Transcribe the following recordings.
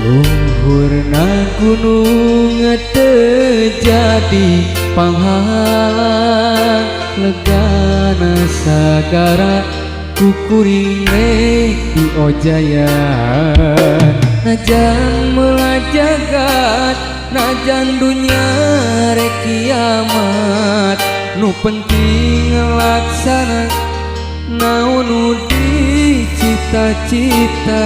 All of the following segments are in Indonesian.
Luhurna gunung terjadi panghalang legana sagara kukuring di ojaya najan melajagat najan dunya rek kiamat nu penting laksana naon nu dicita-cita.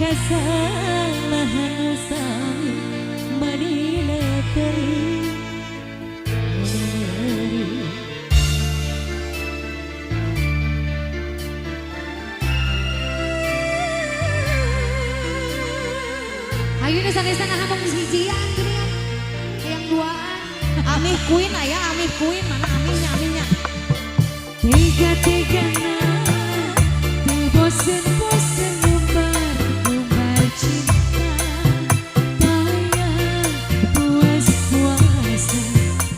Kesalahan usang Ayo nih sana-sana ngomong sijian gini yang duaan. Amih Queen aya, Amih Queen mana Amihnya Amihnya. Tiga-tigana tuh bosen-bosen umbar cinta. Payah puas-puasa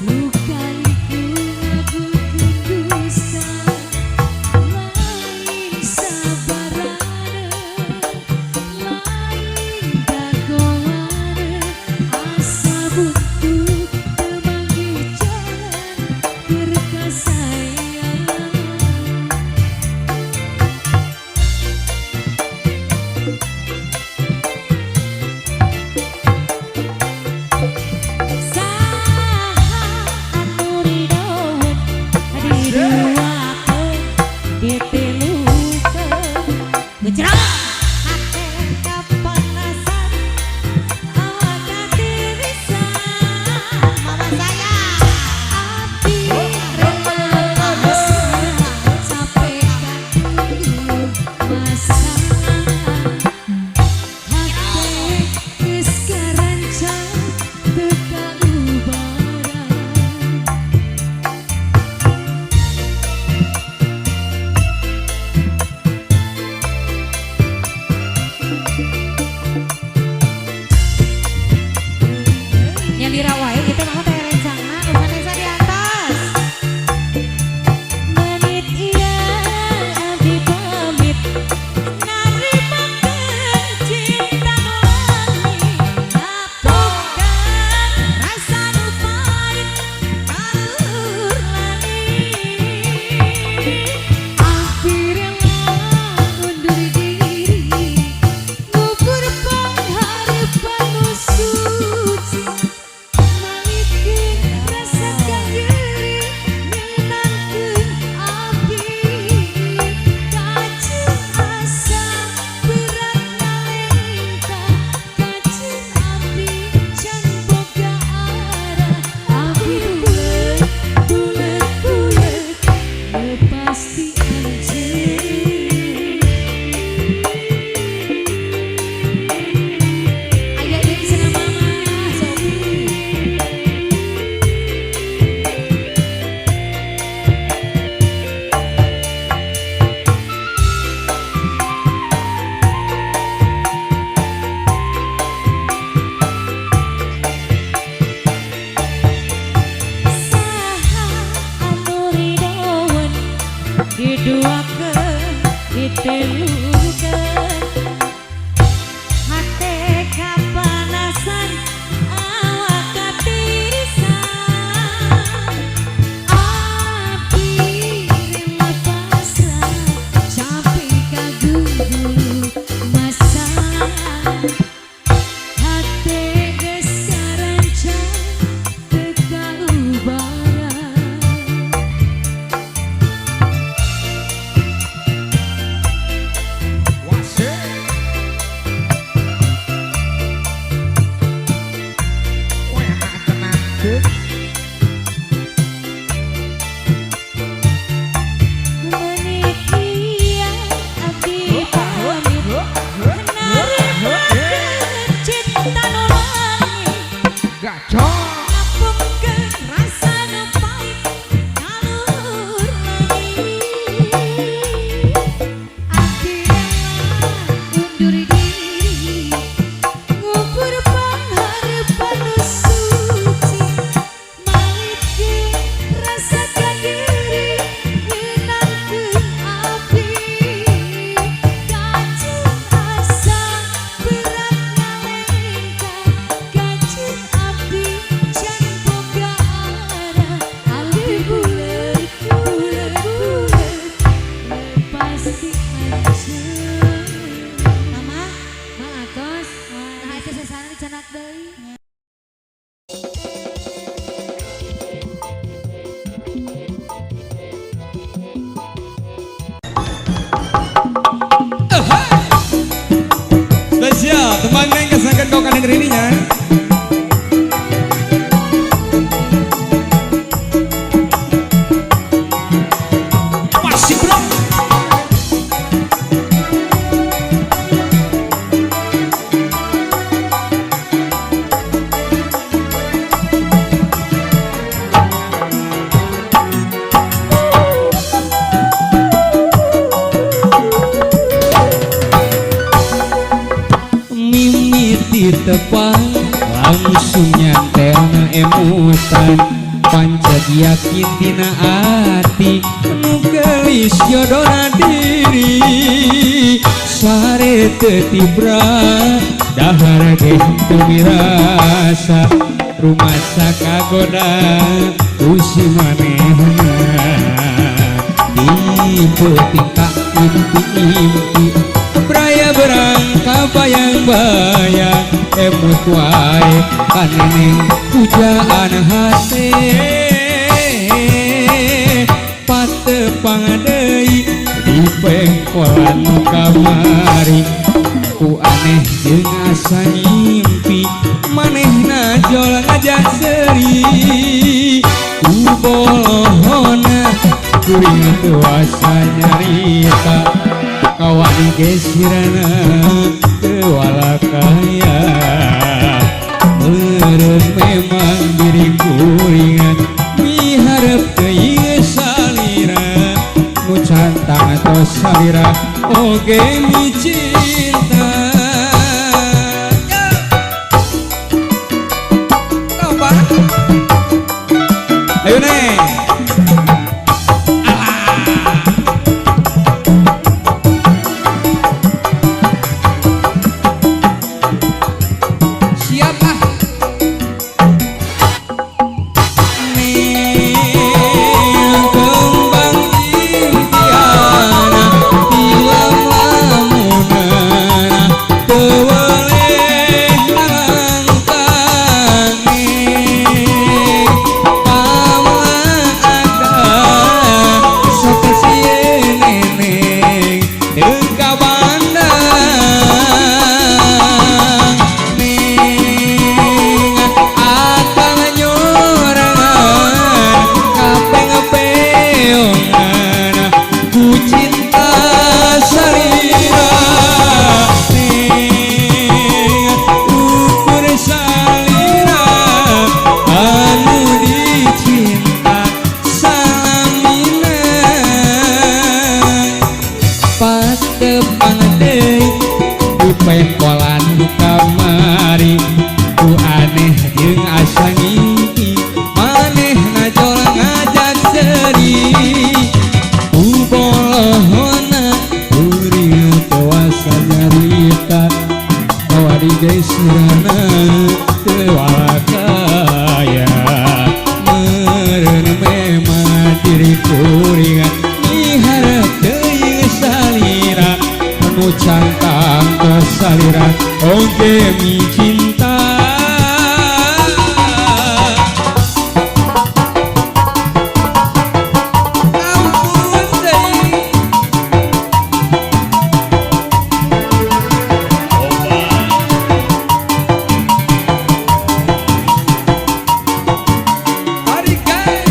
luka-liku aku kendusta. Lain sabarana, lain dagoana. Asa buntu temangi jalan berkasayang. Yang dirawai itu mah teh rencana nu Vanessa di atas. Menit iya abdi pamit narimakeun cinta nu langit. Ngapukan rasa nu pahit kalur langit. Akhirnya undur diri ngubur pengharapan nu suci. Diduakeun, ditilukeun hate kapanasan awak katirisan. Abdi rela pasrah capek kagugulu masalah. Hate geus karancang teu kaubaran. Menit iya abdi pamit narimakeun cinta nu langit. Ngapukeun rasa nu pahit kalur langit. Akhirnya undur diri ngubur pengharapan nu suci. Malikeun rasakan diri ngeunangkeun abdi. Kacung asa berat ngalengka. Kacung abdi can boga arah. Abdi bulet pasti hancur. Mama, Maakos, nah itu sesana dicenak deui. Spesial teman neng kesangkan kau kan negeri ini nya. ditepang langsung nyantelna emutan pancet yakin dina ati nu gelis jodona diri sare tetibra dahar ge tumirasa rumasa kagoda usi manehna tipe tingkah impi-impi Braya berangka bayang-bayang emut wae kaneneng pujaan hate patepang deui di pengkolan nu kamari ku aneh jeung asa ngimpi manehna jol ngajak seuri ku bolohona kuring teu asa nyarita kawan gesirana kewalakaya meureun memang diri kuringan miharep teuing salira nu cantang tos salira oge mi cinta coba ayo neng pengkolan du kamari ku aneh jeung asa ngimpi manehna jol ngajak seuri ku bolohona kuring teu asa nyarita kawari geusirana teu walakaya meureun memang diri kuringan miharep teuing salira nu cantang kesalira oge mi cinta ampun deui mari guys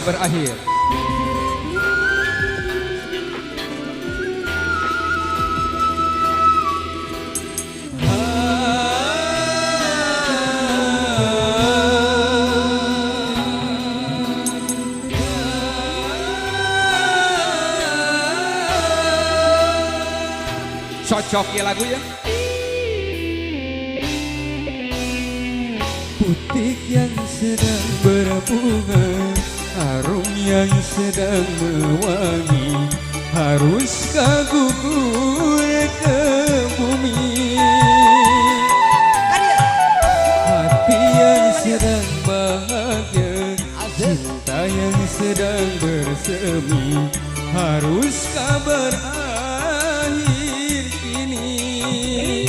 berakhir. Cocok ya lagu ya. Butik yang sedang berbunga, harum yang sedang mewangi, haruskah gugur ke bumi? Hati yang sedang bahagia, cinta yang sedang bersemi, haruskah berakhir kini?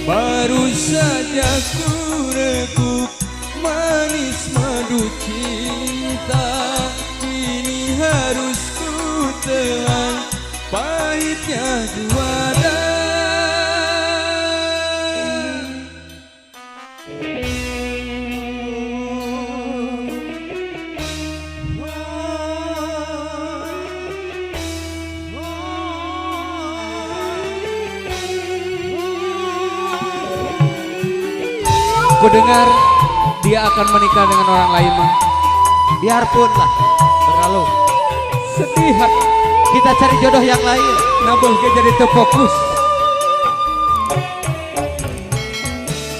Baru saja ku reguk manis madu cinta, kini harus ku telan pahitnya juara. Ku dengar dia akan menikah dengan orang lain mah. Biarpun lah berlalu, Sedih hati, kita cari jodoh yang lain. nabah ke jadi terfokus.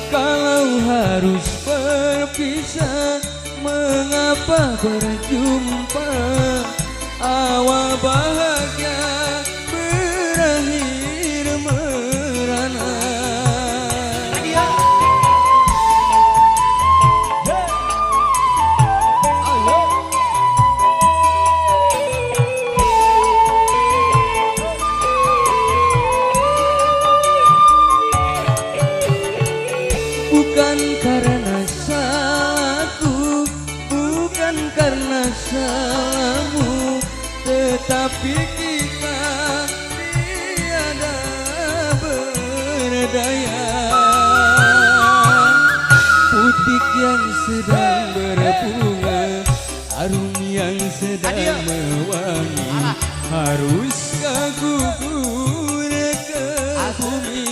Kalau harus berpisah, mengapa berjumpa? Awal bahagia berakhir merana. Bukan karena salahku, bukan karena salahmu, tetapi kita tiada berdaya. Putik yang sedang berbunga, harum yang sedang mewangi, haruskah gugur ke bumi?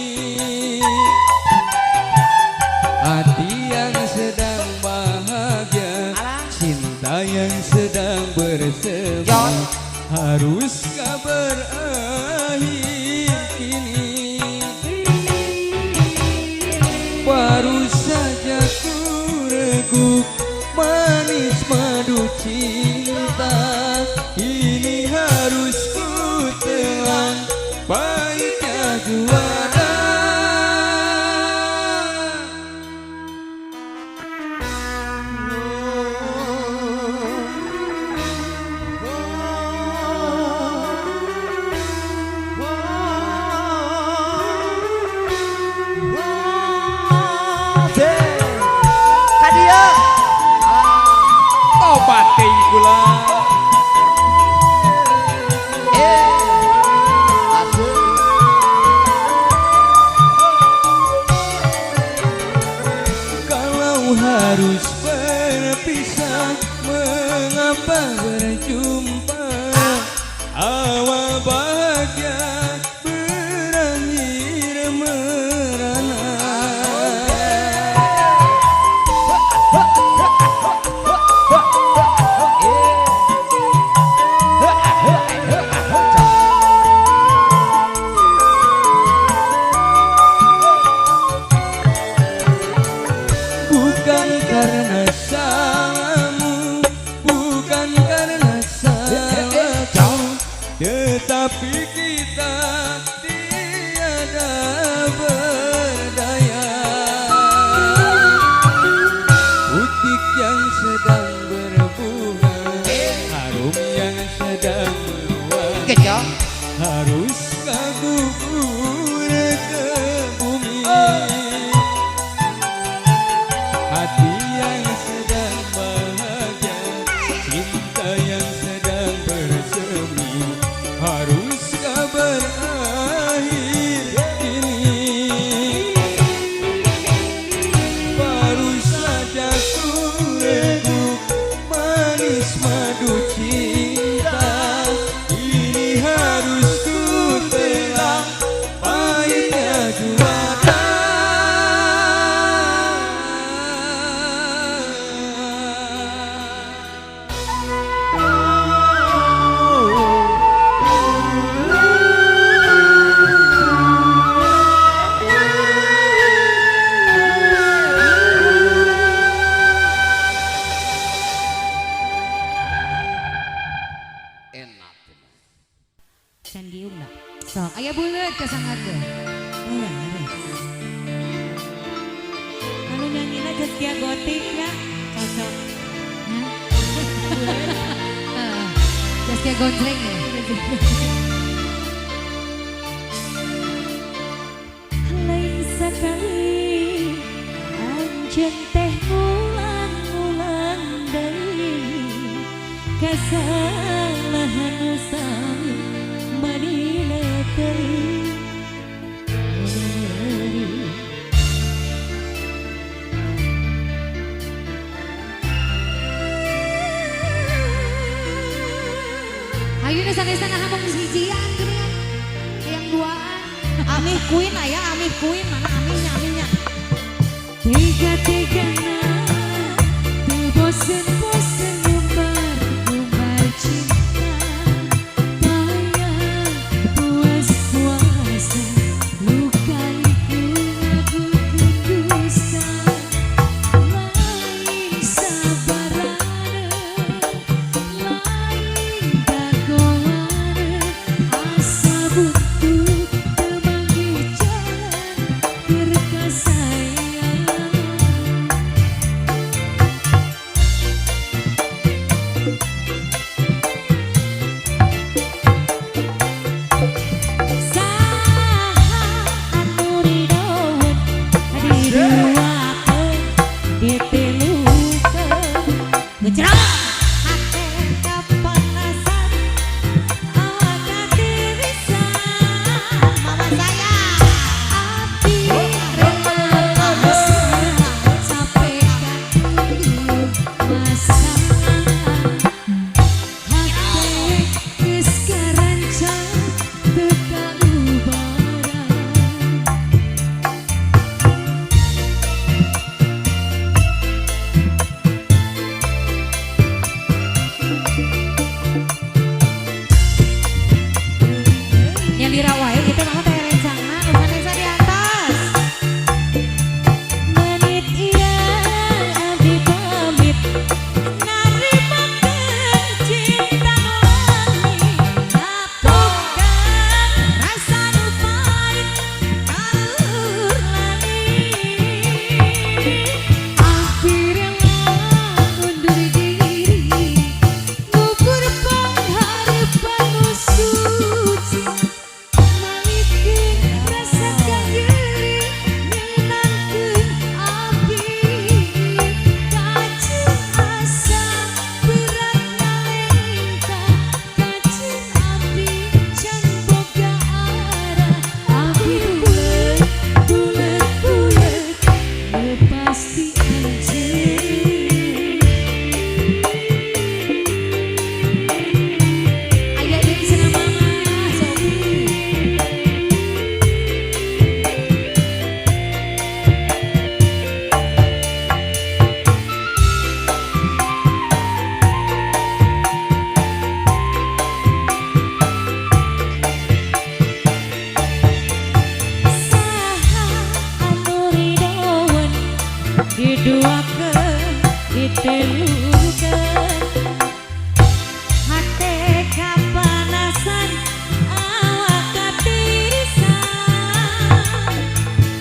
Hati yang sedang bahagia, cinta yang sedang bersemi, haruskah berakhir kini? Baru saja ku reguk manis madu cinta, ini harus ku telan pahitnya juara. Kadia Tobat teuing kula. asuh Kalau harus berpisah, mengapa berjumpa? Awal bahagia berakhir merana. Bukan karena salahmu, bukan karena salahku, tetapi kita tiada berdaya. Putik yang sedang berbunga, harum yang sedang mewangi, kecok haruskah gugur ke bumi? Hati yang sedang bahagia, cinta yang sedang bersemi, haruskah berakhir kini? Baru saja ku reguk manis madu cinta, ini harus ku telan pahitnya juara. enak. Can giung dah. Sok, aya buleut ka sangat deh. Anu nyanyi Zaskia Gotik ya cocok. Zaskia Gonjreng ya. Lain sekali anjen teh ngulang-ngulang deui kasalahan sami manila teuing. Ayo desa-desa hamung hijian geuningan. Yang duaan. Amih Queen aya Amih Queen mana Amihnya. Tiga-tigana teu bosen-bosen umbar cinta. Payah puas-puasa luka-liku ngagukeun dusta. Lain sabarana, lain dagoana, asa buntu teu manggih jalan keur kasayang. Yang dirawai itu mah teh rencana Vanessa di atas. Menit iya abdi pamit narimakeun cinta nulani hapunkan rasa nu pait kalur lani. Akhirnya undur diri gugur pengharapan nu suci. Malikeun rasa kanyeri nyenangkeun abdi kacung asa berat nalenta kacung abdi can boga arah abdi bulet pasti anjeun. Aya deui cenah mama Sofi. Diduakeun ditelurkeun hate kapanasan awak katirisan.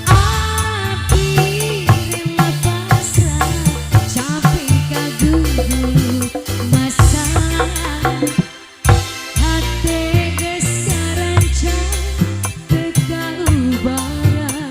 Abdi rela pasrah capek kagugu masalah hate geus karancang teu kaubaran.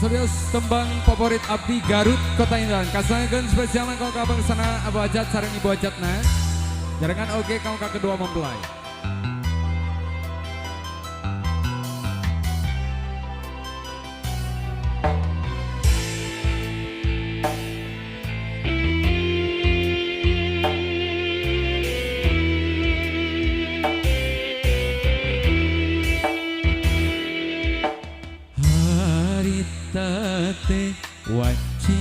sabios tembang favorit abdi Garut Kota Indah. Kasangeun spesial kau ka bangsana Abu Ajat sareng Ibu Ajatna. Jarengan oge kau ka kedua mempelai. Tate wanci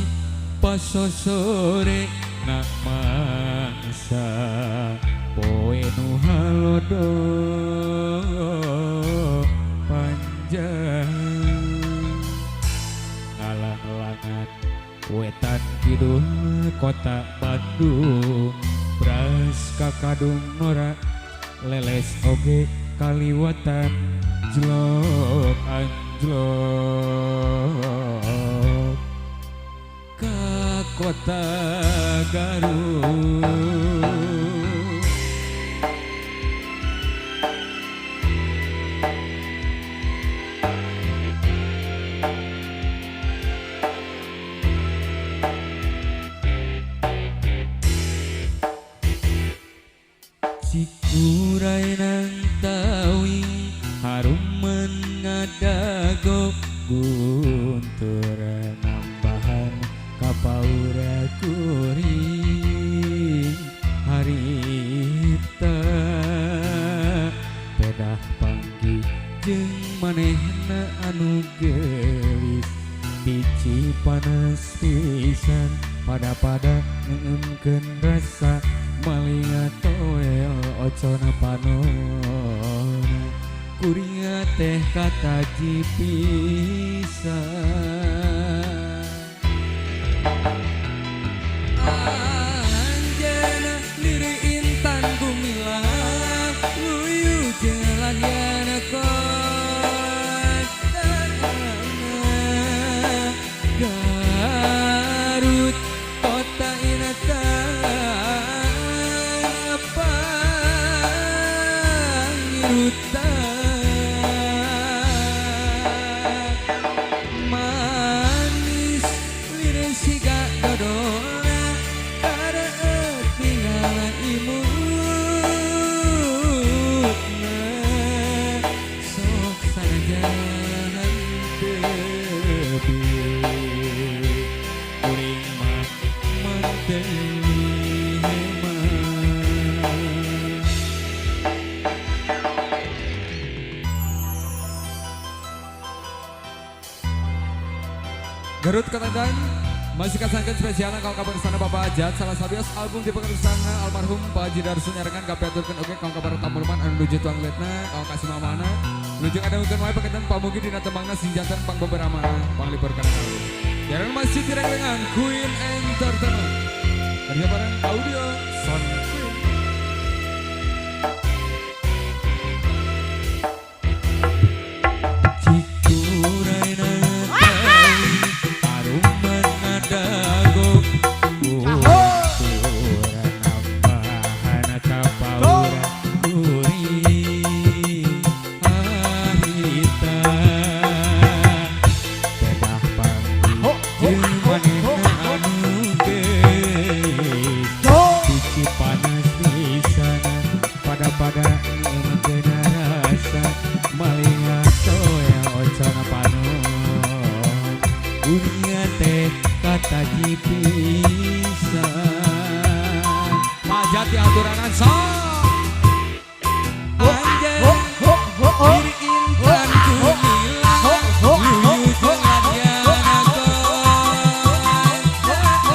pasosore nak mangsa poe nu halodo panjang ngalang-langan wetan kidul kota Bandung bras kakadung nora leles oge kaliwatan jelok anjlok ka kota Garut. Cikuray nang tawing harum mengadagok guntur nambahan kapaura kuring harita pedah panggi jeung manehna anu gelis biji panas pisan pada ngeunkeun rasa malinga toel ocona panona kuringa teh kata pisan anjeuna liri intan gumilang luyu jeung lagiana Garut kota inatan pangirutan manis lirik siga dodona kada tinggal imutna sok sanajan tebi kuring mah manteli heman. Garut Kota Indah masih kasangkeun spesial kau kabar sana Bapak Ajat salah sabios album di pengersana almarhum Pak Haji Darsun nyarengan kapiaturkeun oge kau kabar tamulman anu nuju tuang letna kau kasih mamana nuju ada mungkin wae paketan pamugi dina tembangna sinjantan pang beberapa panglipur kana kalu jaran masih direng-rengan Queen Entertainment kerja bareng audio Son Queen. Cikuray nang pada ngena rasa malinga toya ocana panon dunia teh kata jipisan pajat di aturanan sok anjay diri intan kumilang luyu jeung lagiana Garut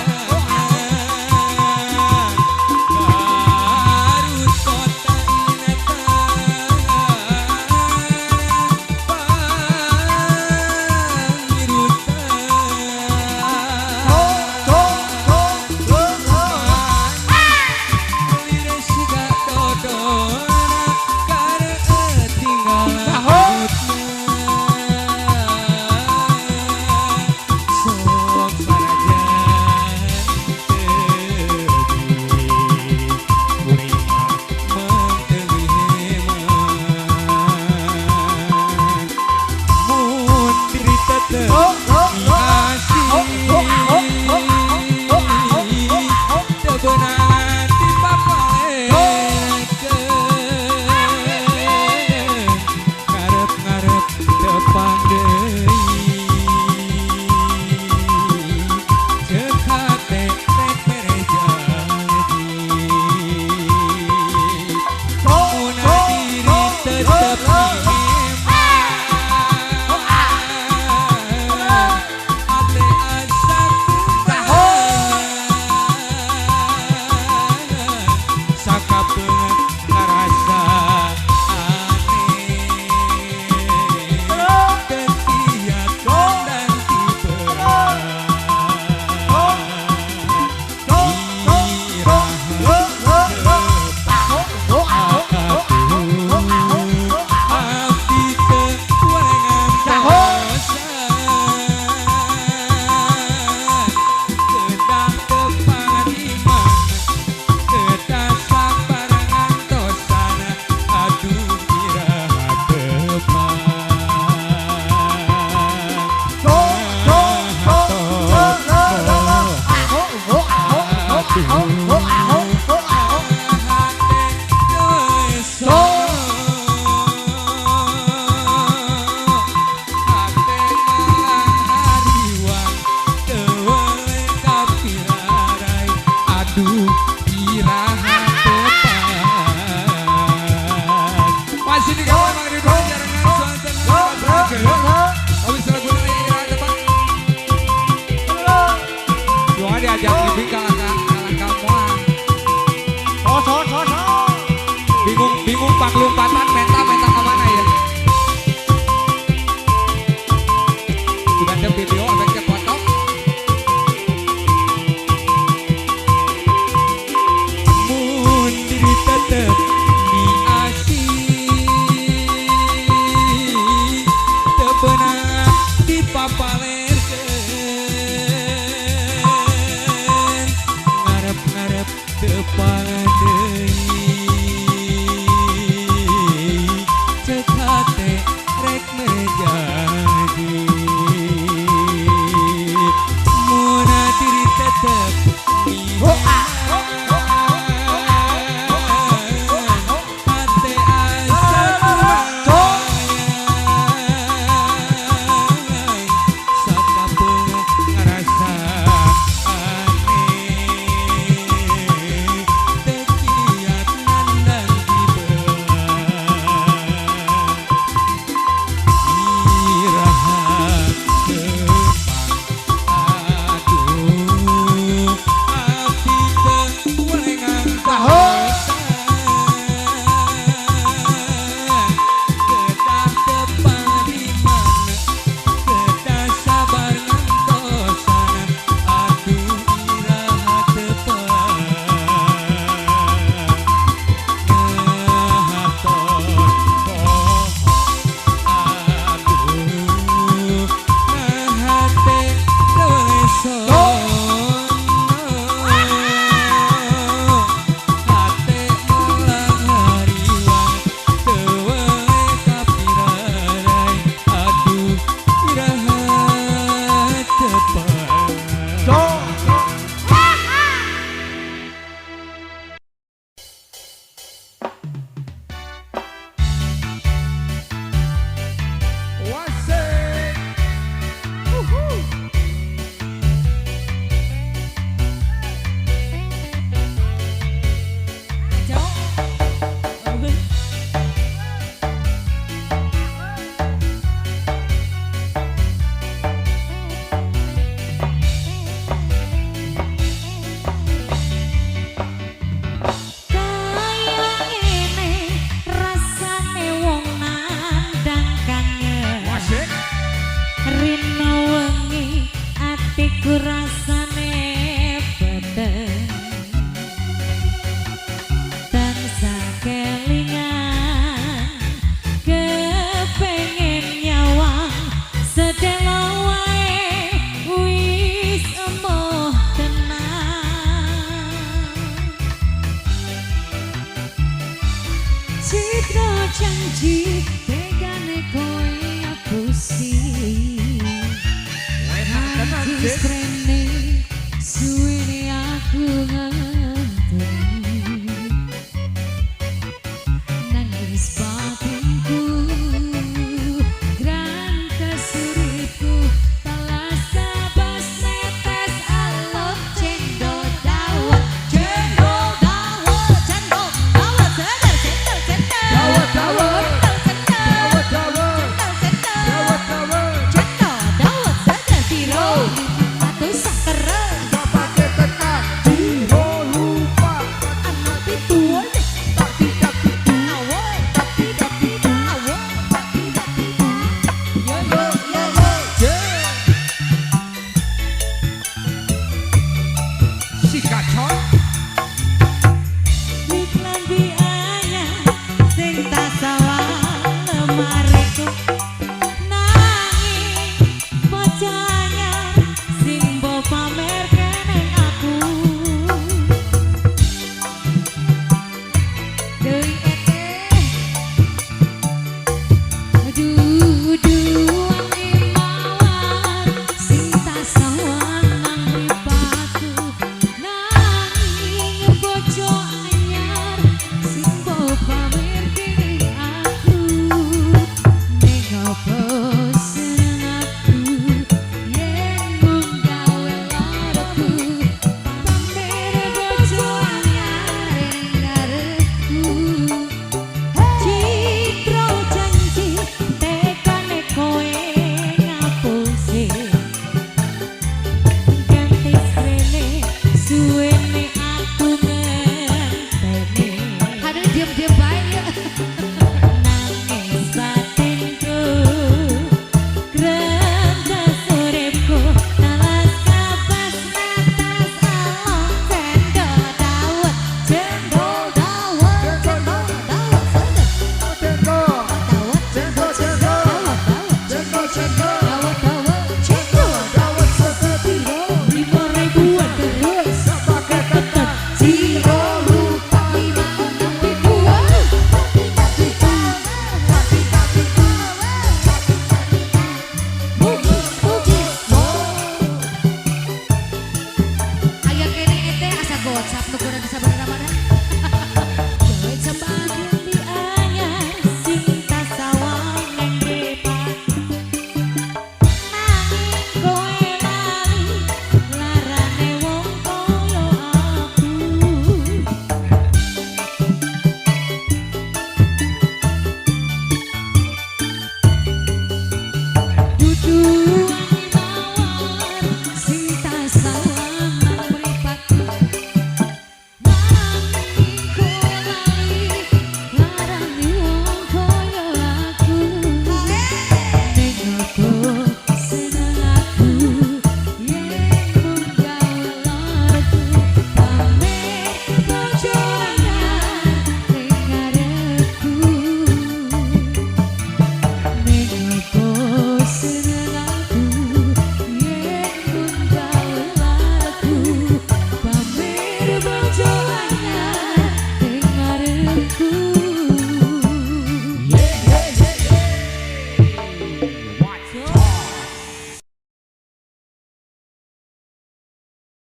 diajak Ibi kalah kamu. Oh, so. Bingung panglumpatan